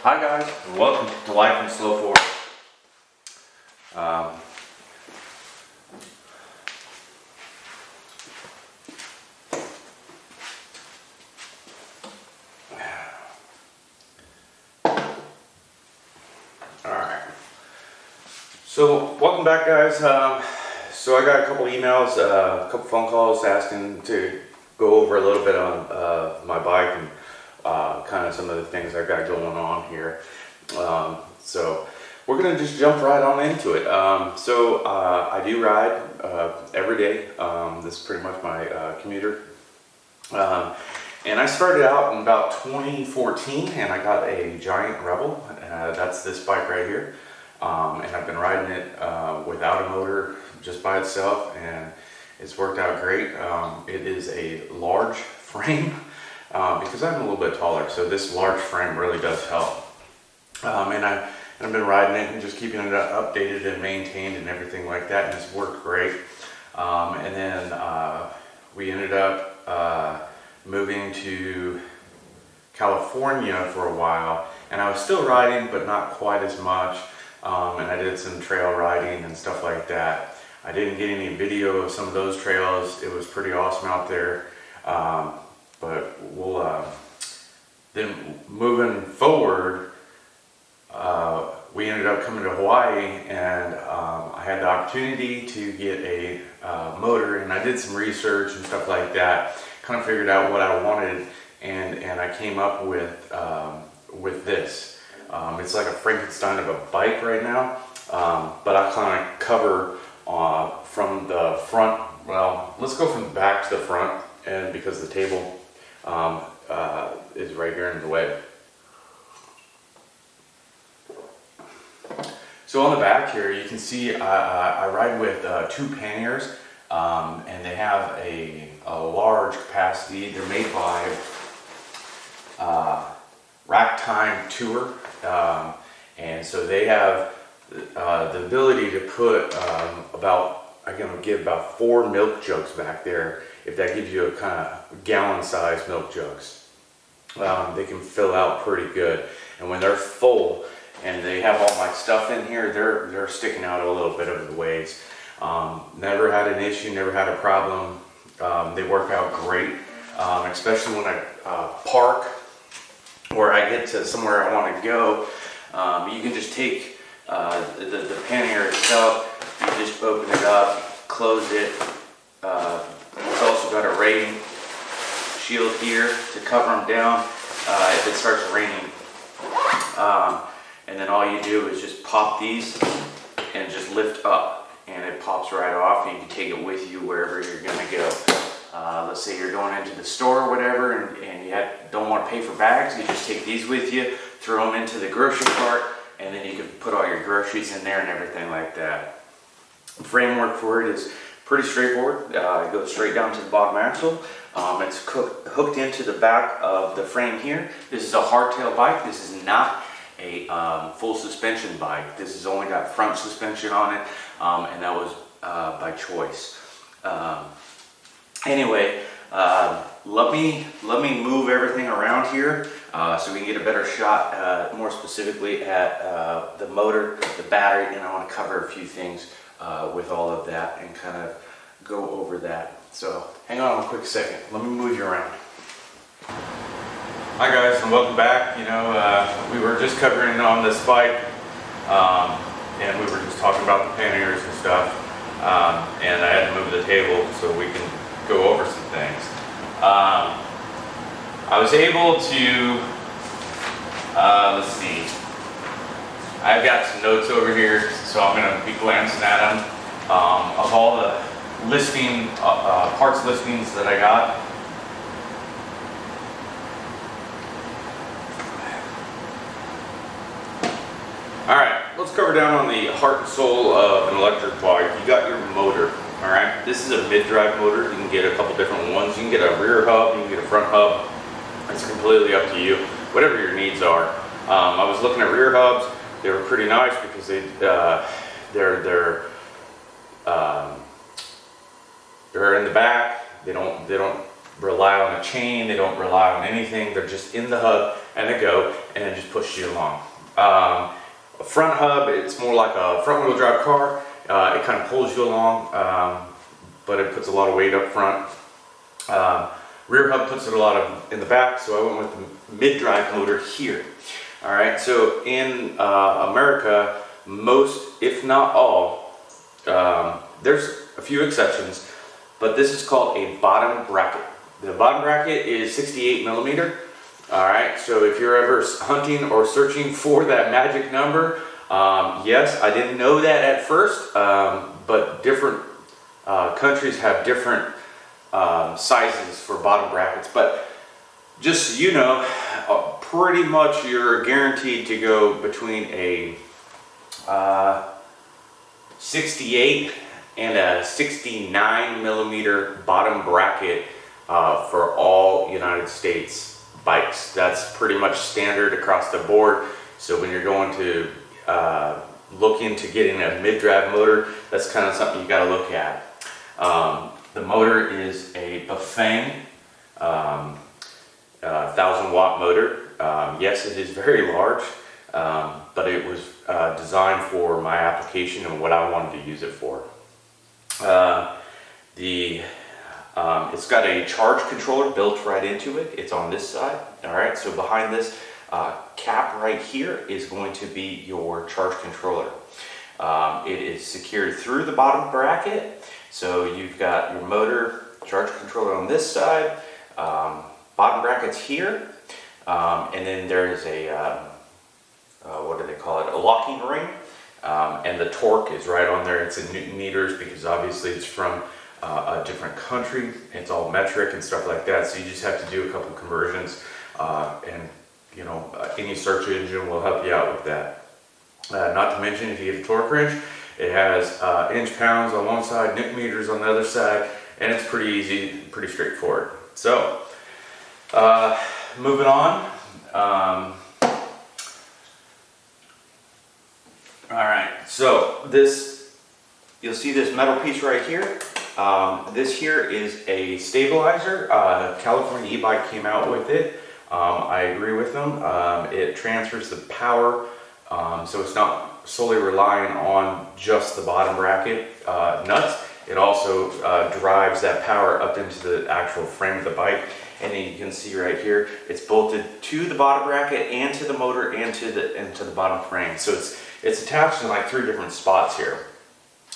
Hi guys, and welcome to Life and Slow Forward. Alright, so welcome back guys. So I got a couple emails, a couple phone calls asking to go over a little bit on my bike and kind of some of the things I got going on here. So we're going to just jump right on into it. I do ride every day. This is pretty much my commuter. And I started out in about 2014 and I got a Giant Rebel. That's this bike right here. And I've been riding it without a motor, just by itself, and it's worked out great. It is a large frame because I'm a little bit taller, so this large frame really does help. And I've been riding it and just keeping it updated and maintained and everything like that, and it's worked great. And then we ended up moving to California for a while, and I was still riding, but not quite as much. And I did some trail riding and stuff like that. I didn't get any video of some of those trails. It was pretty awesome out there. But we'll then moving forward, we ended up coming to Hawaii, and I had the opportunity to get a motor, and I did some research and stuff like that. Kind of figured out what I wanted, and I came up with this. It's like a Frankenstein of a bike right now, but I kind of cover from the front. Well, let's go from the back to the front, and because the table is right here in the way. So on the back here, you can see I ride with two panniers, and they have a large capacity. They're made by Rack Time Tour, and so they have the ability to put I'm going to give about 4 milk jugs back there, if that gives you a kind of gallon-sized milk jugs. They can fill out pretty good, and when they're full and they have all my stuff in here, they're sticking out a little bit of the ways. Never had an issue, never had a problem. They work out great, especially when I park or I get to somewhere I want to go. You can just take the pannier itself, you just open it up, close it. It's also got a rain shield here to cover them down if it starts raining. And then all you do is just pop these and just lift up, and it pops right off, and you can take it with you wherever you're going to go. Let's say you're going into the store or whatever, and you don't want to pay for bags. You just take these with you, throw them into the grocery cart, and then you can put all your groceries in there and everything like that. The framework for it is pretty straightforward. It goes straight down to the bottom axle. It's hooked into the back of the frame here. This is a hardtail bike. This is not a full suspension bike. This has only got front suspension on it, and that was by choice. Anyway, let me move everything around here so we can get a better shot, more specifically at the motor, the battery, and I want to cover a few things with all of that and kind of go over that. So hang on a quick second. Let me move you around. Hi guys, and welcome back. You know, we were just covering on this bike, and we were just talking about the panniers and stuff, and I had to move the table so we can go over some things. I was able to, let's see, I've got some notes over here, so I'm going to be glancing at them, of all the parts listings that I got. Alright, let's cover down on the heart and soul of an electric bike. You got your motor. Alright, this is a mid-drive motor. You can get a couple different ones. You can get a rear hub, you can get a front hub. It's completely up to you, whatever your needs are. I was looking at rear hubs. They were pretty nice because they're in the back. They don't rely on a chain, they don't rely on anything, they're just in the hub and they go and it just pushes you along. A front hub, it's more like a front wheel drive car. It kind of pulls you along, but it puts a lot of weight up front. Rear hub puts it a lot of in the back, so I went with the mid-drive motor here. All right, so in America, most, if not all, there's a few exceptions, but this is called a bottom bracket. The bottom bracket is 68 millimeter. All right, so if you're ever hunting or searching for that magic number, yes, I didn't know that at first, but different countries have different sizes for bottom brackets. But just so you know, pretty much you're guaranteed to go between a 68 and a 69 millimeter bottom bracket for all United States bikes. That's pretty much standard across the board. So when you're going to look into getting a mid-drive motor, that's kind of something you got to look at. The motor is a Bafang 1000-watt motor. Yes, it is very large, but it was designed for my application and what I wanted to use it for. It's got a charge controller built right into it. It's on this side. All right, so behind this cap right here is going to be your charge controller. It is secured through the bottom bracket. So you've got your motor, charge controller on this side, bottom brackets here, and then there's a, what do they call it, a locking ring, and the torque is right on there. It's in Newton meters because obviously it's from a different country. It's all metric and stuff like that, so you just have to do a couple conversions, and you know, any search engine will help you out with that. Not to mention, if you get a torque wrench, it has inch pounds on one side, Newton meters on the other side, and it's pretty easy, pretty straightforward. So, moving on. Alright, so this, you'll see this metal piece right here. This here is a stabilizer. California Ebike came out with it. I agree with them. It transfers the power, so it's not solely relying on just the bottom bracket nuts. It also drives that power up into the actual frame of the bike. And then you can see right here, it's bolted to the bottom bracket and to the motor and to the bottom frame. So it's attached in like 3 different spots here.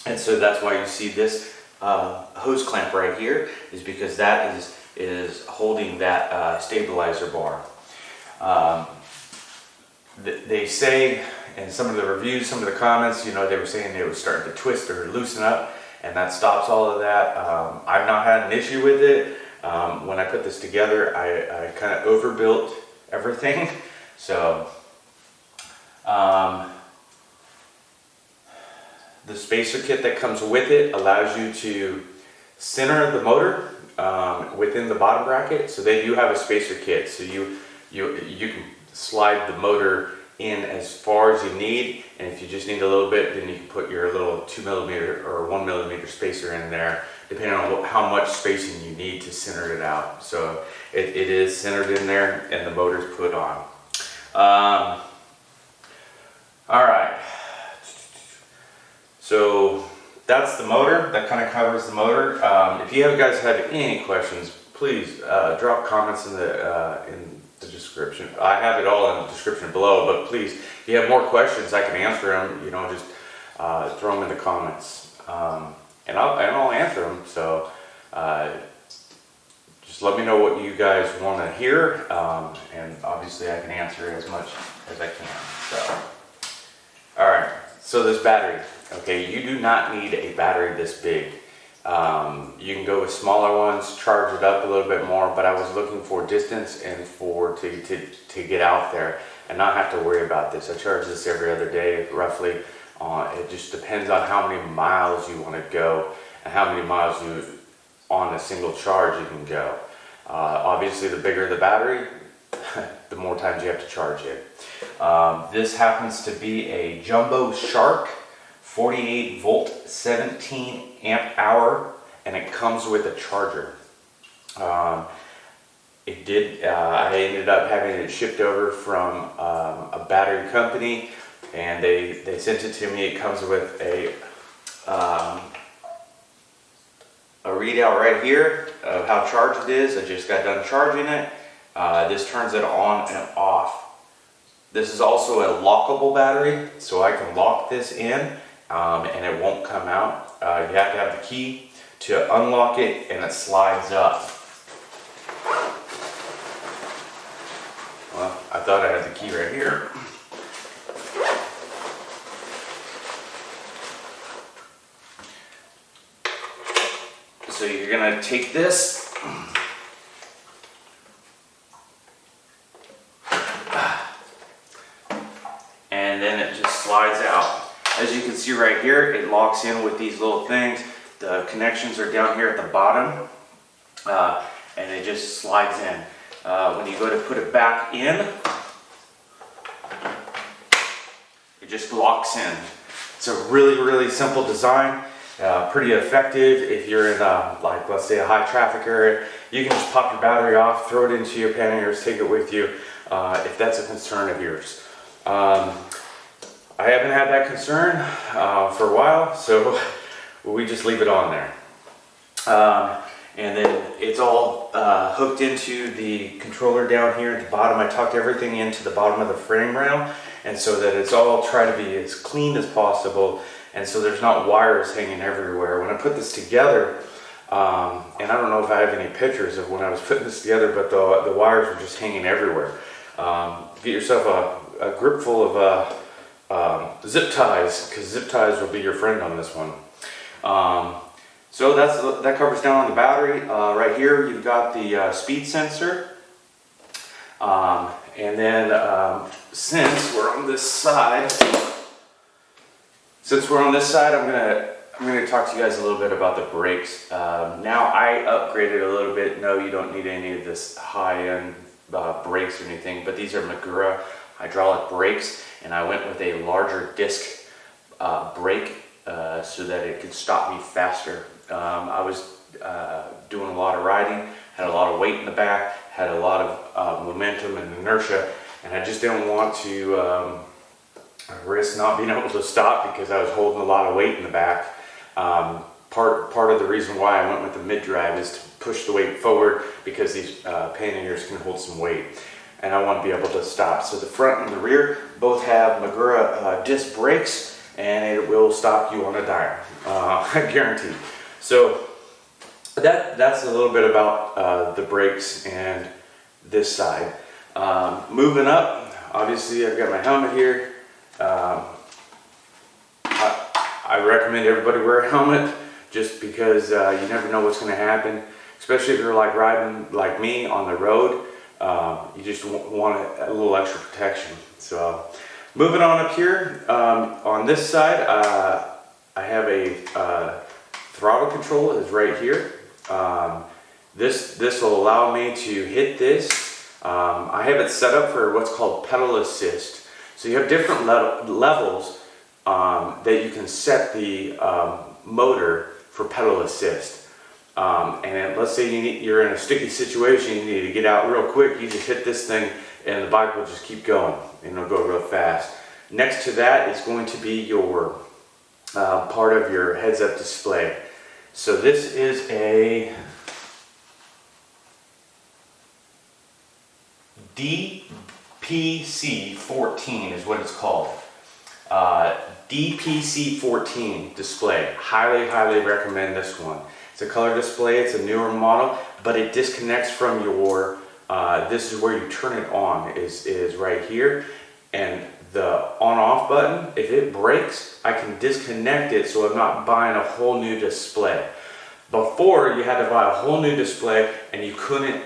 And so that's why you see this hose clamp right here, is because that is holding that stabilizer bar. They say in some of the reviews, some of the comments, you know, they were saying they were starting to twist or loosen up, and that stops all of that. I've not had an issue with it. When I put this together, I kind of overbuilt everything. So the spacer kit that comes with it allows you to center the motor within the bottom bracket. So they do have a spacer kit, so you can slide the motor in as far as you need, and if you just need a little bit, then you can put your little 2 millimeter or 1 millimeter spacer in there, depending on how much spacing you need to center it out. So it is centered in there, and the motor's put on. All right, so that's the motor. That kind of covers the motor. If you guys have any questions, please drop comments in the description. I have it all in the description below, but please, if you have more questions, I can answer them. You know, just throw them in the comments, and I'll answer them. So just let me know what you guys want to hear, and obviously I can answer as much as I can. So, all right. So this battery, okay, you do not need a battery this big. You can go with smaller ones, charge it up a little bit more, but I was looking for distance and to get out there and not have to worry about this. I charge this every other day, roughly. It just depends on how many miles you want to go and how many miles on a single charge you can go. Obviously, the bigger the battery, the more times you have to charge it. This happens to be a Jumbo Shark 48 volt 17 amp hour, and it comes with a charger. it did. I ended up having it shipped over from a battery company, and they sent it to me. It comes with a readout right here of how charged it is. I just got done charging it. This turns it on and off. This is also a lockable battery, so I can lock this in and it won't come out. You have to have the key to unlock it, and it slides up. Well, I thought I had the key right here. So you're gonna take this, and then it just slides out. As you can see right here, it locks in with these little things. The connections are down here at the bottom, and it just slides in. When you go to put it back in, it just locks in. It's a really, really simple design. Pretty effective if you're in like, let's say, a high traffic area. You can just pop your battery off, throw it into your panniers, take it with you, if that's a concern of yours. I haven't had that concern for a while, so we just leave it on there. And then it's all hooked into the controller down here at the bottom. I tucked everything into the bottom of the frame rail, and so that it's all try to be as clean as possible, and so there's not wires hanging everywhere. When I put this together, and I don't know if I have any pictures of when I was putting this together, but the wires were just hanging everywhere. Get yourself a grip full of zip ties, because zip ties will be your friend on this one. So that covers down on the battery. Right here you've got the speed sensor, and then since we're on this side, I'm gonna talk to you guys a little bit about the brakes. Now I upgraded a little bit. No, you don't need any of this high-end brakes or anything, but these are Magura hydraulic brakes, and I went with a larger disc brake so that it could stop me faster. I was doing a lot of riding, had a lot of weight in the back, had a lot of momentum and inertia, and I just didn't want to risk not being able to stop because I was holding a lot of weight in the back. Part of the reason why I went with the mid-drive is to push the weight forward, because these panniers can hold some weight, and I want to be able to stop. So the front and the rear both have Magura disc brakes, and it will stop you on a dime, I guarantee. So that's a little bit about the brakes and this side. Moving up, obviously I've got my helmet here. I recommend everybody wear a helmet, just because you never know what's going to happen, especially if you're like riding like me on the road. You just want a little extra protection. So moving on up here, on this side, I have a throttle control is right here. This will allow me to hit this. I have it set up for what's called pedal assist. So you have different levels that you can set the motor for pedal assist. And let's say you're in a sticky situation, you need to get out real quick, you just hit this thing and the bike will just keep going, and it'll go real fast. Next to that is going to be your part of your heads-up display. So this is a DPC14 is what it's called. DPC14 display. Highly recommend this one. It's a color display, it's a newer model, but it disconnects from your, this is where you turn it on, is right here. And the on-off button, if it breaks, I can disconnect it so I'm not buying a whole new display. Before, you had to buy a whole new display and you couldn't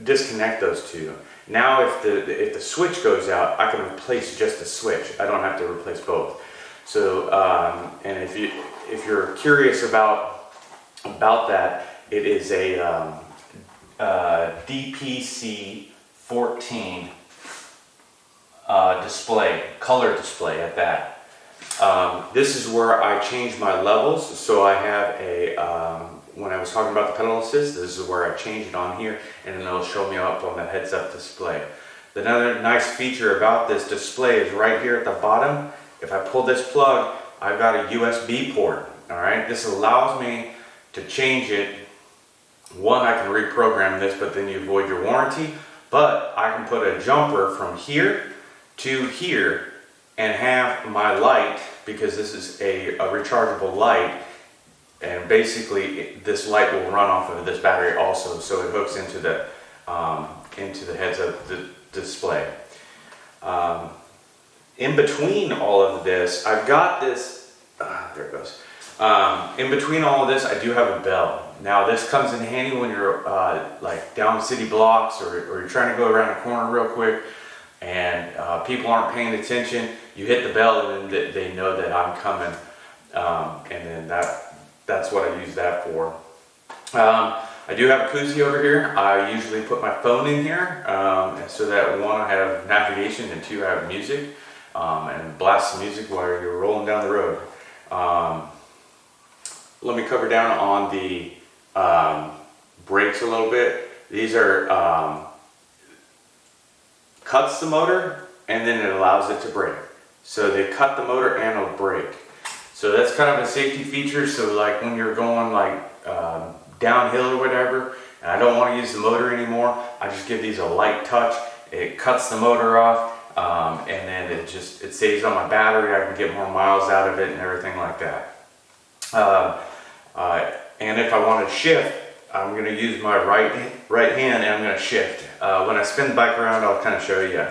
disconnect those two. Now if the switch goes out, I can replace just the switch. I don't have to replace both. So and if you're curious about that, it is a DPC14 display, color display at that. This is where I change my levels. So I have a when I was talking about the pedal assist, this is where I change it on here, and then it'll show me up on the heads-up display. Another nice feature about this display is right here at the bottom. If I pull this plug, I've got a USB port. All right, this allows me to change it. One, I can reprogram this, but then you avoid your warranty. But I can put a jumper from here to here and have my light, because this is a rechargeable light, and basically this light will run off of this battery also, so it hooks into the heads-up display. In between all of this, I've got this, there it goes. In between all of this, I do have a bell. Now this comes in handy when you're like down city blocks, or you're trying to go around a corner real quick and people aren't paying attention. You hit the bell and then they know that I'm coming, and then that's what I use that for. I do have a koozie over here. I usually put my phone in here so that one, I have navigation, and two, I have music, and blast the music while you're rolling down the road. Let me cover down on the brakes a little bit. These are cuts the motor and then it allows it to brake. So they cut the motor and it'll brake. So that's kind of a safety feature. So like when you're going like downhill or whatever, and I don't want to use the motor anymore, I just give these a light touch. It cuts the motor off, and then it saves on my battery. I can get more miles out of it and everything like that. And if I want to shift, I'm going to use my right hand and I'm going to shift. When I spin the bike around, I'll kind of show you.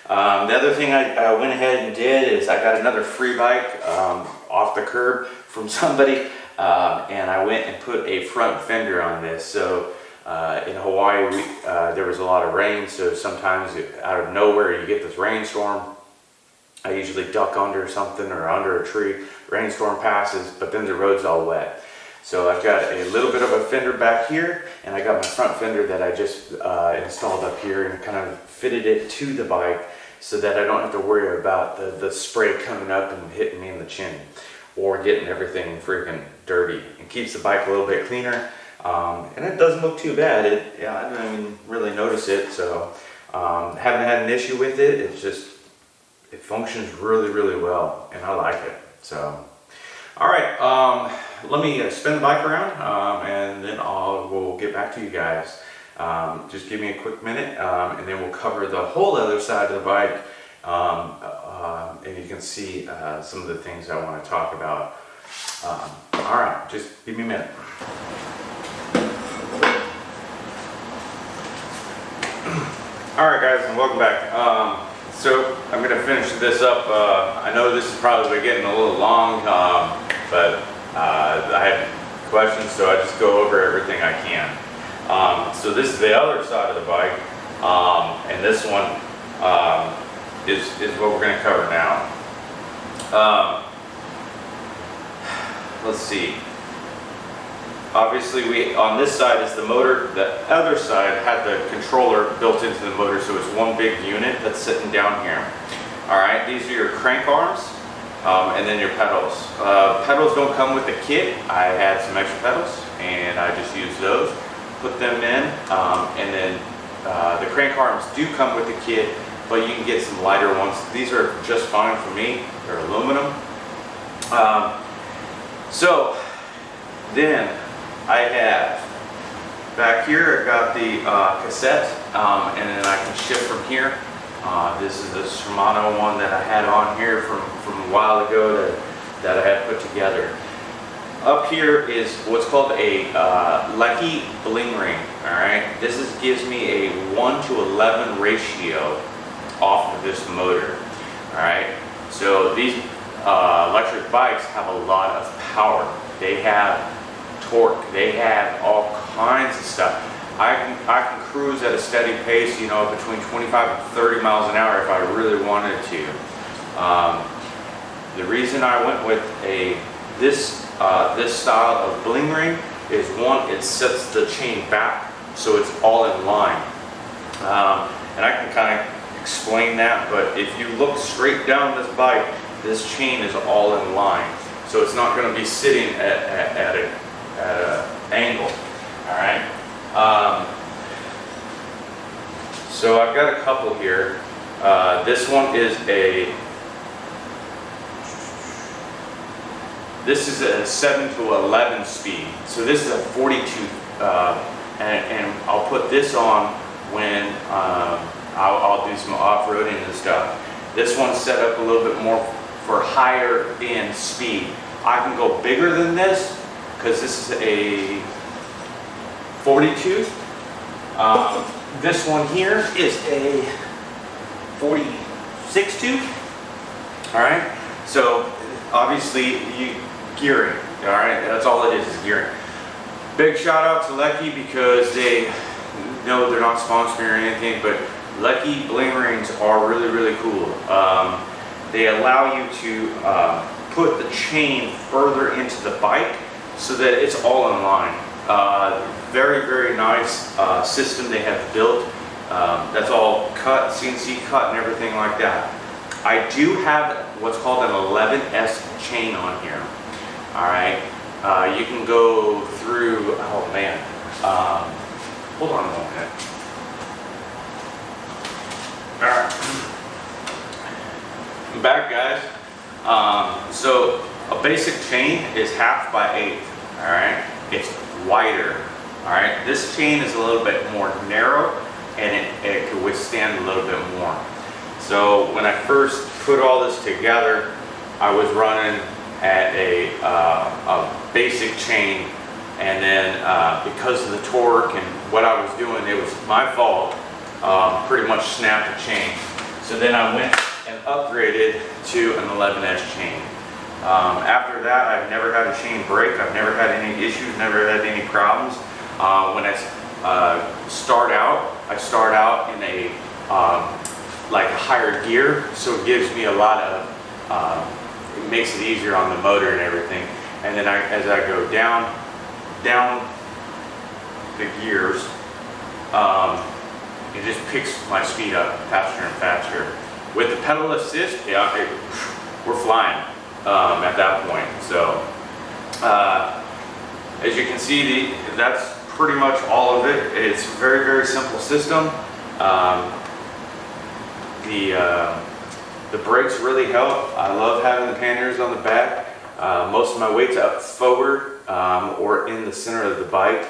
The other thing I went ahead and did is I got another free bike off the curb from somebody, and I went and put a front fender on this. So in Hawaii, there was a lot of rain, so sometimes out of nowhere you get this rainstorm. I usually duck under something or under a tree. Rainstorm passes, but then the road's all wet. So I've got a little bit of a fender back here, and I got my front fender that I just installed up here and kind of fitted it to the bike so that I don't have to worry about the spray coming up and hitting me in the chin or getting everything freaking dirty. It keeps the bike a little bit cleaner, and it doesn't look too bad. I don't even really notice it, so haven't had an issue with it. It's just, it functions really, really well, and I like it. So, all right, let me spin the bike around, and then we'll get back to you guys. Just give me a quick minute, and then we'll cover the whole other side of the bike, and you can see some of the things I want to talk about. All right, just give me a minute. All right, guys, and welcome back. So I'm going to finish this up. I know this is probably getting a little long, but I had questions, so I just go over everything I can. So this is the other side of the bike, and this one is what we're going to cover now. Let's see. Obviously, on this side is the motor. The other side had the controller built into the motor, so it's one big unit that's sitting down here. All right, these are your crank arms, and then your pedals. Pedals don't come with the kit. I had some extra pedals, and I just used those, put them in, and then the crank arms do come with the kit, but you can get some lighter ones. These are just fine for me. They're aluminum. So then I have back here, I got the cassette, and then I can shift from here. This is the Shimano one that I had on here from a while ago that I had put together. Up here is what's called a Lekkie bling ring. All right, this gives me a 1:11 ratio off of this motor. All right, so these electric bikes have a lot of power. They have torque. They have all kinds of stuff. I can cruise at a steady pace, you know, between 25 and 30 miles an hour if I really wanted to. The reason I went with this style of bling ring is, one, it sets the chain back so it's all in line. And I can kind of explain that, but if you look straight down this bike, this chain is all in line. So it's not going to be sitting at an angle. I've got a couple here. This one is this is a 7 to 11 speed. So this is a 42, and I'll put this on when I'll do some off-roading and stuff. This one's set up a little bit more for higher end speed. I can go bigger than this because this is a 42. This one here is a 46 tube. All right. So obviously gearing. All right. That's all it is gearing. Big shout out to Lekkie because they know they're not sponsoring or anything, but Lekkie bling rings are really, really cool. They allow you to put the chain further into the bike so that it's all in line. Very, very nice system they have built. That's all cut, CNC cut and everything like that. I do have what's called an 11S chain on here. All right. You can go through, oh man, hold on a moment. All right. I'm back, guys. So a basic chain is 1/2 by 1/8. All right, it's wider. All right, this chain is a little bit more narrow, and it could withstand a little bit more. So when I first put all this together, I was running at a basic chain, and then because of the torque and what I was doing, it was my fault. Pretty much snapped the chain. So then I went and upgraded to an 11S chain. After that, I've never had a chain break. I've never had any issues, never had any problems. When I start out in a like a higher gear, so it gives me a lot of, it makes it easier on the motor and everything. And then as I go down the gears, it just picks my speed up faster and faster. With the pedal assist, yeah, we're flying at that point. So as you can see, that's pretty much all of it. It's a very, very simple system. The brakes really help. I love having the panniers on the back. Most of my weight's up forward or in the center of the bike.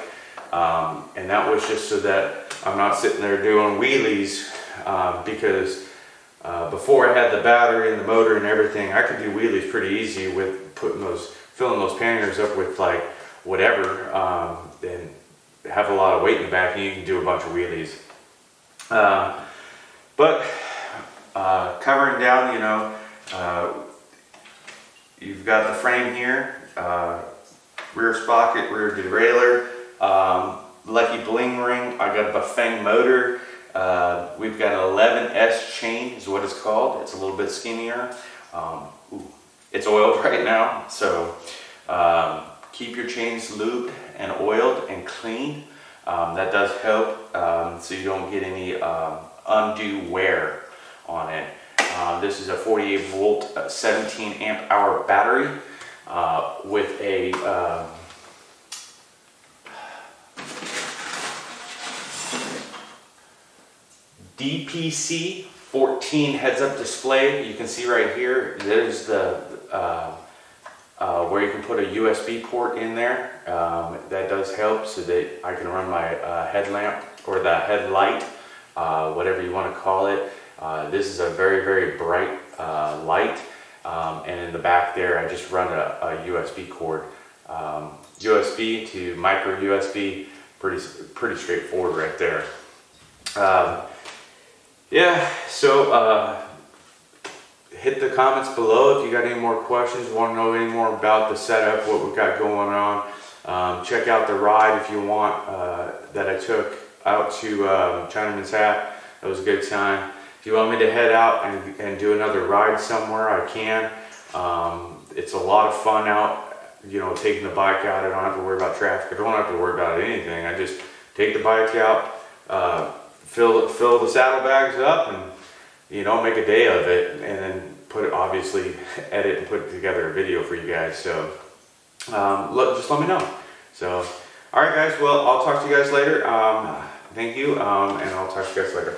And that was just so that I'm not sitting there doing wheelies because before I had the battery and the motor and everything, I could do wheelies pretty easy with filling those panniers up with like whatever, and have a lot of weight in the back, and you can do a bunch of wheelies. But covering down, you know, you've got the frame here, rear sprocket, rear derailleur, Lekkie bling ring. I got a Bafang motor. We've got an 11S chain is what it's called. It's a little bit skinnier. It's oiled right now, so keep your chains lubed and oiled and clean. That does help so you don't get any undue wear on it. This is a 48 volt 17 amp hour battery with a DPC 14 heads-up display. You can see right here, there's the where you can put a USB port in there. That does help so that I can run my headlamp or the headlight, whatever you want to call it. This is a very, very bright light, and in the back there I just run a USB cord. USB to micro USB, pretty straightforward right there. Yeah, so hit the comments below if you got any more questions, want to know any more about the setup, what we've got going on. Check out the ride if you want that I took out to Chainring's hat. That was a good time. If you want me to head out and do another ride somewhere, I can. It's a lot of fun out, you know, taking the bike out. I don't have to worry about traffic. I don't have to worry about anything. I just take the bike out, fill the saddlebags up, and you know, make a day of it, and then obviously edit and put together a video for you guys. So just let me know. So all right guys, well, I'll talk to you guys later. Thank you, and I'll talk to you guys later.